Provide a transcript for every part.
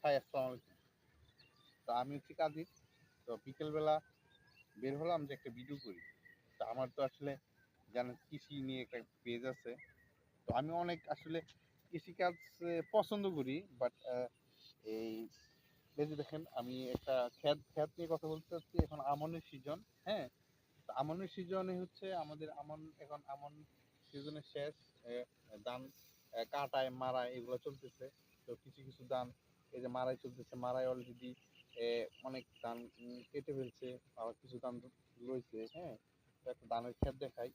High, আসসালামু আলাইকুম। তো আমি হচ্ছি কাদির। তো বিকেলবেলা বের হলাম যে একটা ভিডিও করি। তো আমার তো আসলে জানেন কৃষি নিয়ে একটা পেজ আছে। তো আমি অনেক আসলে কৃষিকাজ পছন্দ করি, বাট এই এই যে দেখেন আমি একটা ক্ষেত নিয়ে কথা বলতে চাচ্ছি। এখন আমনের সিজন, হ্যাঁ। তো আমনের সিজনে হচ্ছে আমাদের এখন আমন সিজনের শেষ। ধান কাটায় মারায় এগুলো চলতেছে। তো কিছু কিছু ধান এই যে মারাই চলতেছে, মারাই অলরেডি অনেক ধান কেটে ফেলছে, আবার কিছু ধান রয়েছে, হ্যাঁ। তো একটা ধানের ক্ষেত দেখাই।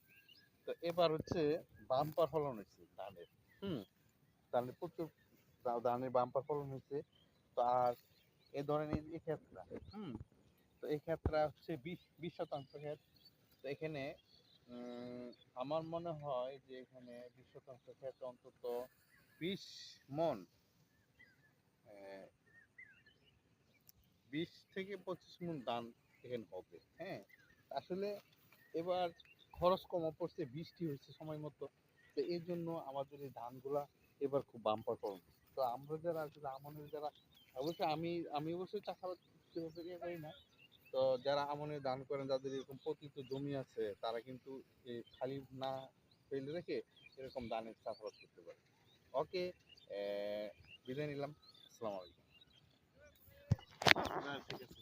তো এবার হচ্ছে বাম্পার ফলন হয়েছে ধানের। হুম। ধানের প্রচুর ধানের বাম্পার ফলন হয়েছে। তো আর এ ধরেন এই ক্ষেতটা, হুম। তো এই ক্ষেতটা হচ্ছে 20 শতাংশ ক্ষেত। তো এখানে আমার মনে হয় যে এখানে 20 শতাংশ ক্ষেত্রে অন্তত 20 মণ, 20 থেকে 25 মণ ধান এখানে হবে, হ্যাঁ। আসলে এবার খরচ কমও পড়ছে, বৃষ্টি হয়েছে সময় মতো। তো এই জন্য আমাদের এই ধানগুলা এবার খুব বাম্পার ফলন। তো আমরা যারা আসলে আমনের যারা, অবশ্যই আমি অবশ্যই চাষাবাদ সেভাবে ইয়ে করি না। তো যারা আমনের ধান করেন, যাদের এরকম পতিত জমি আছে, তারা কিন্তু এই খালি না ফেলে রেখে এরকম ধানের চাষাবাদ করতে পারে। ওকে, বিদায় নিলাম। আসসালামু আলাইকুম। না ঠিক আছে।